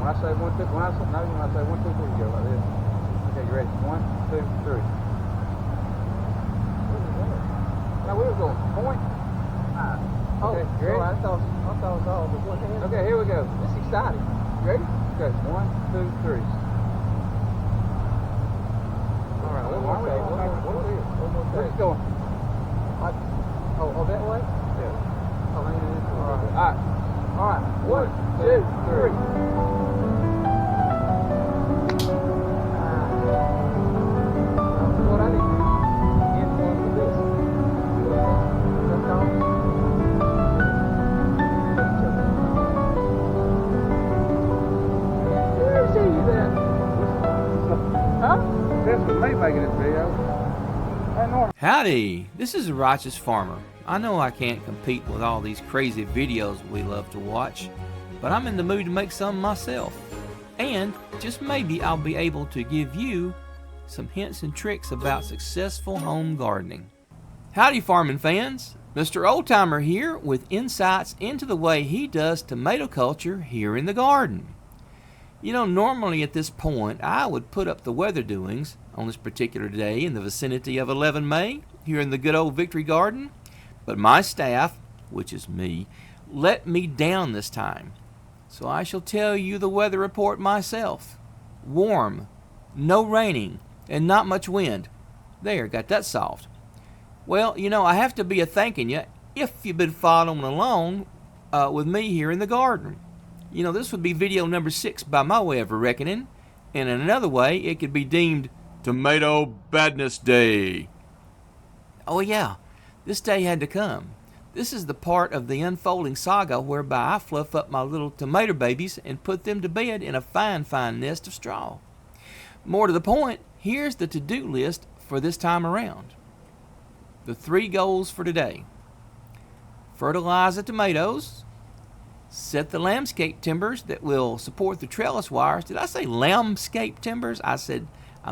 When I say 1, 2, when I say, no, when I say 1, 2, 3, you go like this. Okay, you ready? 1, 2, 3. Now we were going point. Oh, okay, you ready? I thought it was all with one hand. Okay, here we go. This is exciting. You ready? Okay, 1, 2, 3. All right, one more take. One more take. Where's it going? Oh, that way? Yeah. Oh, lean into it. All right. 1, 2, 3. What I need to do is influence with this. That's all. Where see you then? Huh? That's for me making this video. Howdy, this is a righteous farmer. I know I can't compete with all these crazy videos we love to watch, but I'm in the mood to make some myself. And just maybe I'll be able to give you some hints and tricks about successful home gardening. Howdy farming fans, Mr. Oldtimer here with insights into the way he does tomato culture here in the garden. You know, normally at this point I would put up the weather doings on this particular day in the vicinity of 11 May here in the good old Victory Garden, but my staff, which is me, let me down this time. So I shall tell you the weather report myself. Warm, no raining, and not much wind. There, got that solved. Well, you know, I have to be a-thanking you if you've been following along with me here in the garden. You know, this would be video number 6 by my way of reckoning, and in another way, it could be deemed Tomato Badness Day. Oh yeah, this day had to come. This is the part of the unfolding saga whereby I fluff up my little tomato babies and put them to bed in a fine, fine nest of straw. More to the point, here's the to-do list for this time around. The 3 goals for today: fertilize the tomatoes, set the landscape timbers that will support the trellis wires. Did I say landscape timbers? I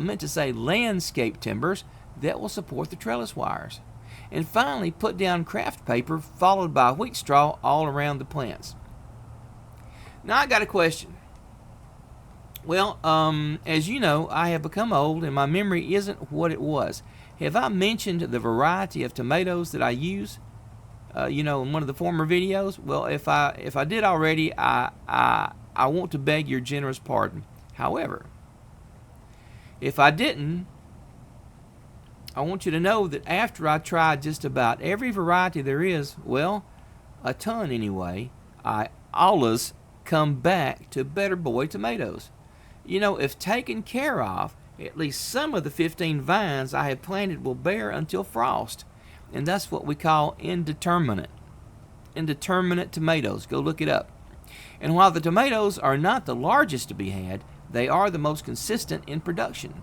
meant to say landscape timbers that will support the trellis wires. And finally, put down Kraft paper followed by wheat straw all around the plants. Now I got a question. Well, as you know, I have become old and my memory isn't what it was. Have I mentioned the variety of tomatoes that I use? In one of the former videos? Well, if I did already, I want to beg your generous pardon. However, if I didn't, I want you to know that after I tried just about every variety there is, well, a ton anyway, I always come back to Better Boy tomatoes. You know, if taken care of, at least some of the 15 vines I have planted will bear until frost. And that's what we call indeterminate. Indeterminate tomatoes. Go look it up. And while the tomatoes are not the largest to be had, they are the most consistent in production.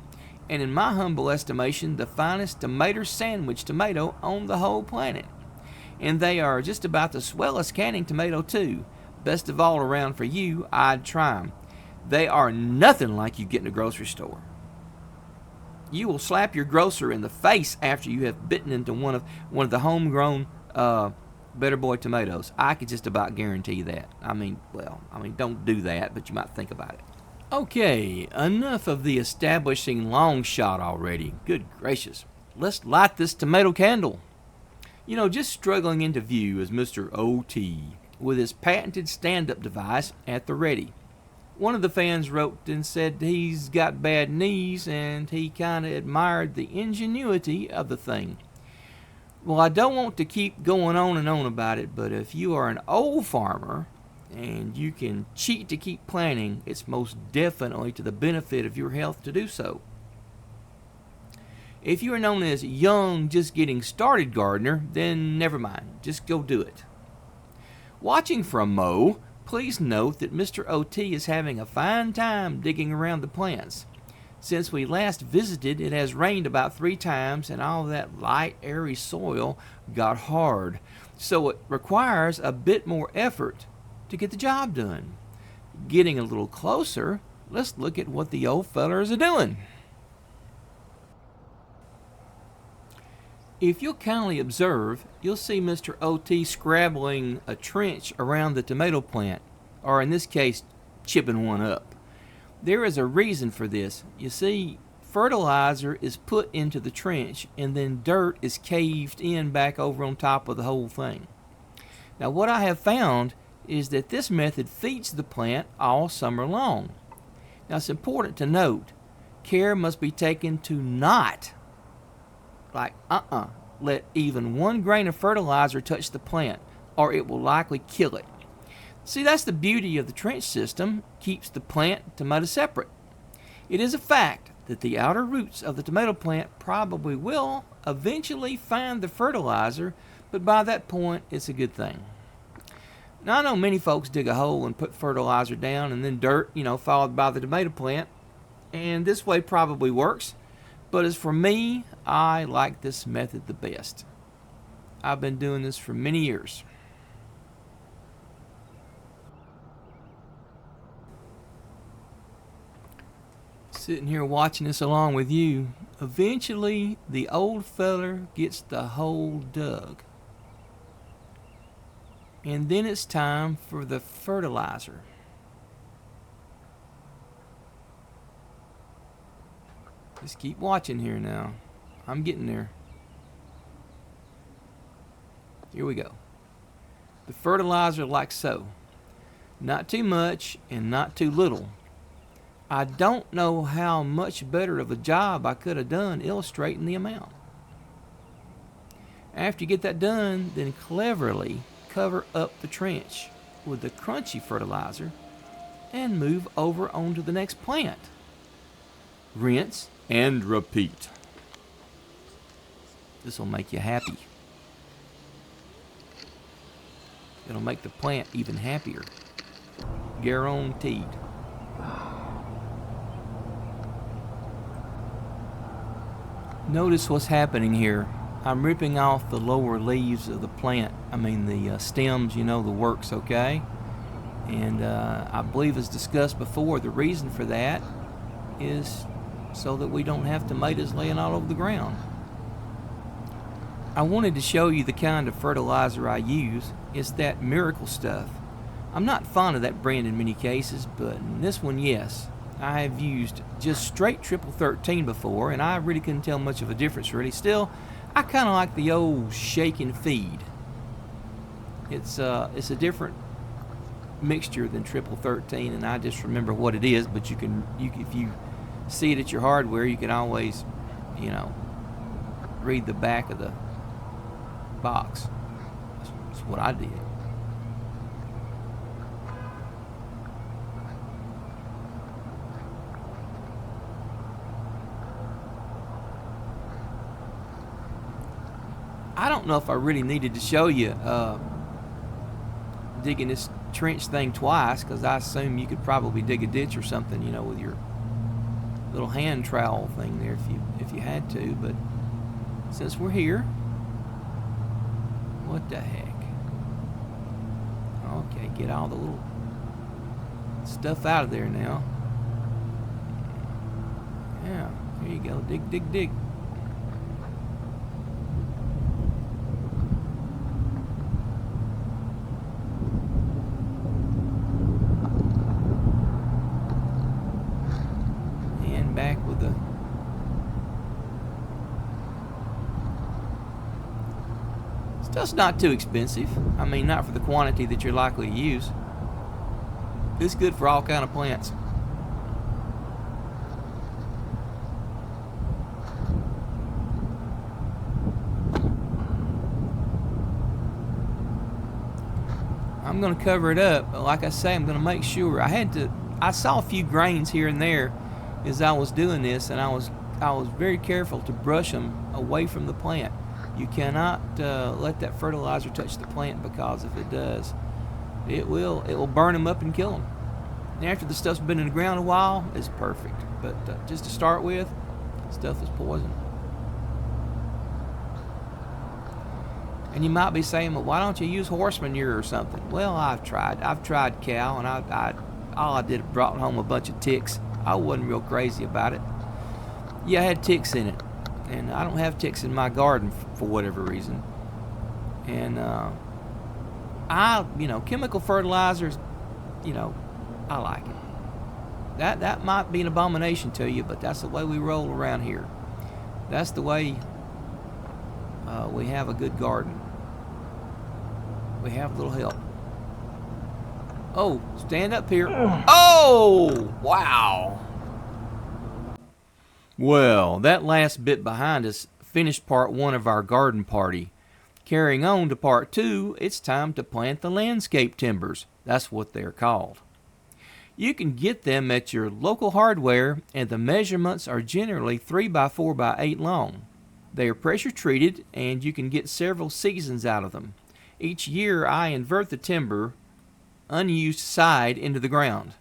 And in my humble estimation, the finest tomato sandwich tomato on the whole planet. And they are just about the swellest canning tomato too. Best of all around for you, I'd try 'em. They are nothing like you get in a grocery store. You will slap your grocer in the face after you have bitten into one of the homegrown Better Boy tomatoes. I could just about guarantee that. I mean, don't do that, but you might think about it. Okay, enough of the establishing long shot already. Good gracious. Let's light this tomato candle. You know, just struggling into view is Mr. O.T. with his patented stand-up device at the ready. One of the fans wrote and said he's got bad knees and he kind of admired the ingenuity of the thing. Well, I don't want to keep going on and on about it, but if you are an old farmer and you can cheat to keep planting, it's most definitely to the benefit of your health to do so. If you are known as young, just getting started gardener, then never mind, just go do it. Watching from Mo, please note that Mr. O.T. is having a fine time digging around the plants. Since we last visited, it has rained about 3 times and all that light, airy soil got hard. So it requires a bit more effort to get the job done. Getting a little closer, let's look at what the old fellers are doing. If you'll kindly observe, you'll see Mr. O.T. scrabbling a trench around the tomato plant, or in this case, chipping one up. There is a reason for this. You see, fertilizer is put into the trench and then dirt is caved in back over on top of the whole thing. Now what I have found is that this method feeds the plant all summer long. Now it's important to note, care must be taken to not, let even 1 grain of fertilizer touch the plant, or it will likely kill it. See, that's the beauty of the trench system, keeps the plant and tomato separate. It is a fact that the outer roots of the tomato plant probably will eventually find the fertilizer, but by that point it's a good thing. Now I know many folks dig a hole and put fertilizer down and then dirt, followed by the tomato plant, and this way probably works, but as for me, I like this method the best. I've been doing this for many years. Sitting here watching this along with you, eventually the old feller gets the hole dug. And then it's time for the fertilizer. Just keep watching here now. I'm getting there. Here we go. The fertilizer like so. Not too much and not too little. I don't know how much better of a job I could have done illustrating the amount. After you get that done, then cleverly cover up the trench with the crunchy fertilizer and move over onto the next plant. Rinse and repeat. This will make you happy. It'll make the plant even happier. Guaranteed. Notice what's happening here. I'm ripping off the lower leaves of the plant. The stems, the works, okay? And I believe as discussed before, the reason for that is so that we don't have tomatoes laying all over the ground. I wanted to show you the kind of fertilizer I use. It's that miracle stuff. I'm not fond of that brand in many cases, but in this one, yes. I have used just straight triple 13 before, and I really couldn't tell much of a difference really. Still, I kind of like the old shake and feed. It's a different mixture than triple 13, and I just remember what it is. But you if you see it at your hardware, you can always, read the back of the box. That's what I did. I don't know if I really needed to show you digging this trench thing twice, because I assume you could probably dig a ditch or something, with your little hand trowel thing there if you had to. But since we're here, what the heck? Okay, get all the little stuff out of there now. Yeah, there you go. Dig, dig, dig. Back with the stuff's not too expensive. Not for the quantity that you're likely to use. It's good for all kind of plants. I'm going to cover it up, but like I say, I'm going to make sure. I saw a few grains here and there as I was doing this, and I was very careful to brush them away from the plant. You cannot let that fertilizer touch the plant, because if it does, it will burn them up and kill them. And after the stuff's been in the ground a while, it's perfect. But just to start with, stuff is poison. And you might be saying, well, why don't you use horse manure or something? Well, I've tried cow, and all I did was brought home a bunch of ticks. I wasn't real crazy about it. Yeah, I had ticks in it, and I don't have ticks in my garden for whatever reason. And chemical fertilizers, I like it. That might be an abomination to you, but that's the way we roll around here. That's the way we have a good garden. We have a little help. Oh, stand up here. Oh, wow. Well, that last bit behind us finished part 1 of our garden party. Carrying on to part 2, it's time to plant the landscape timbers. That's what they're called. You can get them at your local hardware, and the measurements are generally 3 by 4 by 8 long. They are pressure treated, and you can get several seasons out of them. Each year I invert the timber unused side into the ground.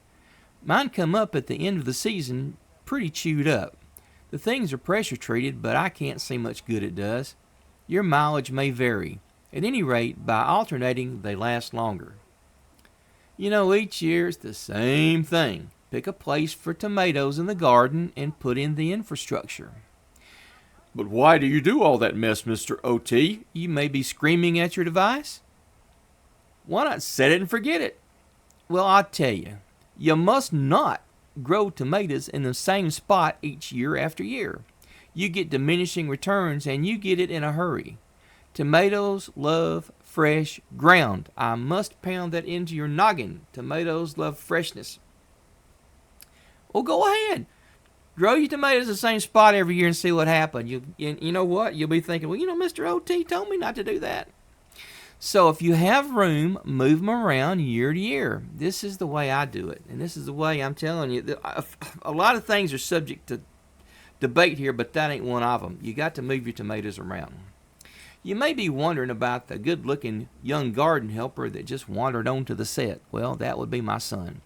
Mine come up at the end of the season pretty chewed up. The things are pressure treated, but I can't see much good it does. Your mileage may vary. At any rate, by alternating, they last longer. You know, each year it's the same thing. Pick a place for tomatoes in the garden and put in the infrastructure. But why do you do all that mess, Mr. OT? You may be screaming at your device. Why not set it and forget it? Well, I'll tell you. You must not grow tomatoes in the same spot each year after year. You get diminishing returns, and you get it in a hurry. Tomatoes love fresh ground. I must pound that into your noggin. Tomatoes love freshness. Well, go ahead. Grow your tomatoes in the same spot every year and see what happens. You know what? You'll be thinking, well, Mr. OT told me not to do that. So if you have room, move them around year to year. This is the way I do it. And this is the way I'm telling you. A lot of things are subject to debate here, but that ain't one of them. You got to move your tomatoes around. You may be wondering about the good-looking young garden helper that just wandered onto the set. Well, that would be my son.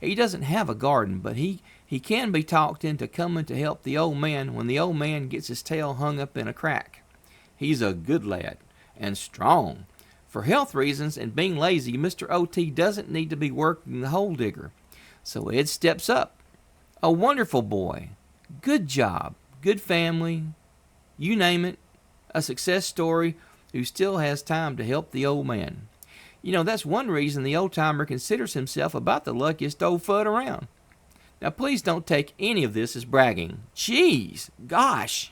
He doesn't have a garden, but he can be talked into coming to help the old man when the old man gets his tail hung up in a crack. He's a good lad and strong. For health reasons and being lazy, Mr. OT doesn't need to be working the hole digger. So Ed steps up. A wonderful boy. Good job. Good family. You name it. A success story who still has time to help the old man. You know, that's one reason the old-timer considers himself about the luckiest old fud around. Now, please don't take any of this as bragging. Jeez, gosh.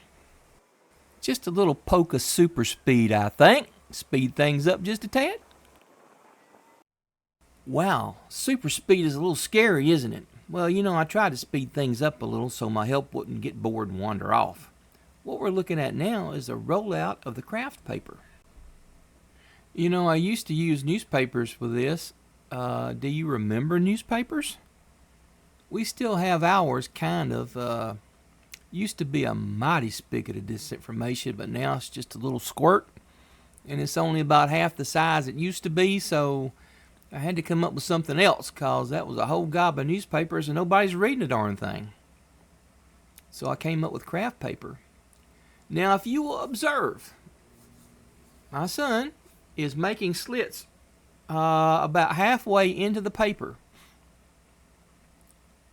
Just a little poke of super speed, I think. Speed things up just a tad. Wow, super speed is a little scary, isn't it? Well, I tried to speed things up a little so my help wouldn't get bored and wander off. What we're looking at now is a rollout of the Kraft paper. I used to use newspapers for this. Do you remember newspapers? We still have ours, kind of. Used to be a mighty spigot of disinformation, but now it's just a little squirt. And it's only about half the size it used to be, so I had to come up with something else, because that was a whole gob of newspapers and nobody's reading the darn thing. So I came up with Kraft paper. Now, if you will observe, my son is making slits about halfway into the paper.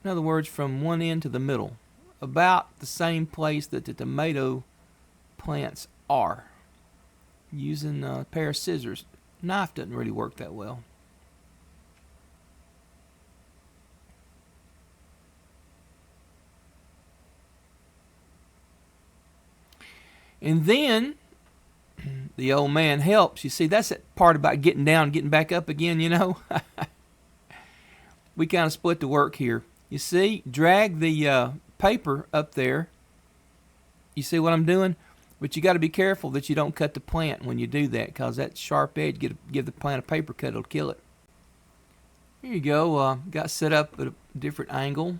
In other words, from one end to the middle, about the same place that the tomato plants are. Using a pair of scissors. Knife doesn't really work that well. And then the old man helps. You see, that's that part about getting down, getting back up again, We kind of split the work here. You see, drag the paper up there. You see what I'm doing? But you got to be careful that you don't cut the plant when you do that, because that sharp edge give the plant a paper cut, it'll kill it. Here you go. Got set up at a different angle.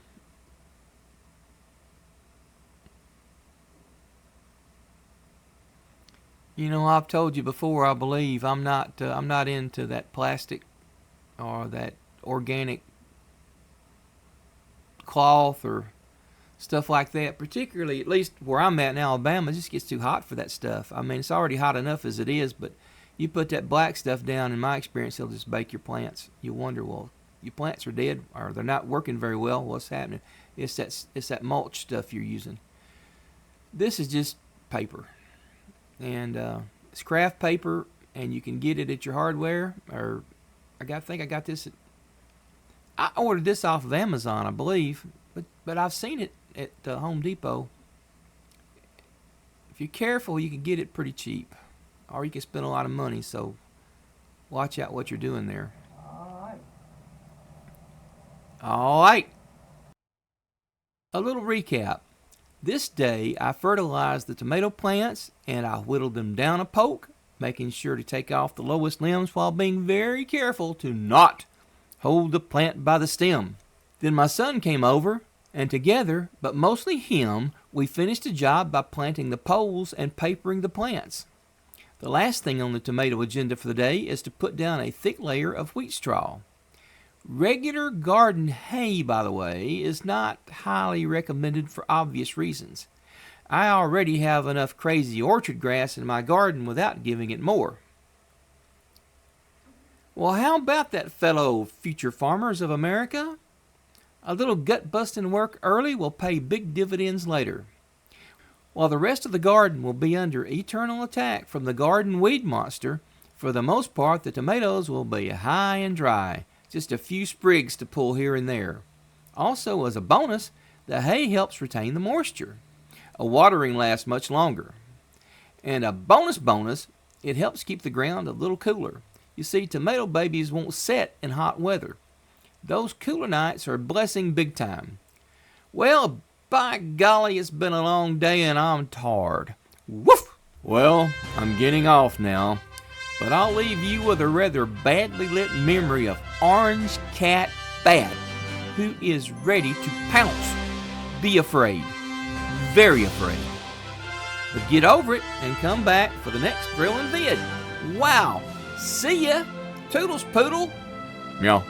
I've told you before, I believe I'm not into that plastic or that organic cloth or stuff like that, particularly, at least where I'm at in Alabama. It just gets too hot for that stuff. I mean, it's already hot enough as it is, but you put that black stuff down, in my experience, it'll just bake your plants. You wonder, well, your plants are dead, or they're not working very well. What's happening? It's that mulch stuff you're using. This is just paper. And it's Kraft paper, and you can get it at your hardware, or I think I got this at I ordered this off of Amazon, I believe, but I've seen it at Home Depot. If you're careful, you can get it pretty cheap, or you can spend a lot of money, so watch out what you're doing there. All right. A little recap. This day, I fertilized the tomato plants, and I whittled them down a poke, making sure to take off the lowest limbs while being very careful to not hold the plant by the stem. Then my son came over, and together, but mostly him, we finished the job by planting the poles and papering the plants. The last thing on the tomato agenda for the day is to put down a thick layer of wheat straw. Regular garden hay, by the way, is not highly recommended for obvious reasons. I already have enough crazy orchard grass in my garden without giving it more. Well, how about that, fellow future farmers of America? A little gut-busting work early will pay big dividends later. While the rest of the garden will be under eternal attack from the garden weed monster, for the most part the tomatoes will be high and dry, just a few sprigs to pull here and there. Also, as a bonus, the hay helps retain the moisture. A watering lasts much longer. And a bonus, it helps keep the ground a little cooler. You see, tomato babies won't set in hot weather. Those cooler nights are a blessing big time. Well, by golly, it's been a long day and I'm tired. Woof! Well, I'm getting off now, but I'll leave you with a rather badly lit memory of Orange Cat Bat, who is ready to pounce. Be afraid. Very afraid. But get over it and come back for the next thrilling vid. Wow! See ya! Toodles poodle! Meow.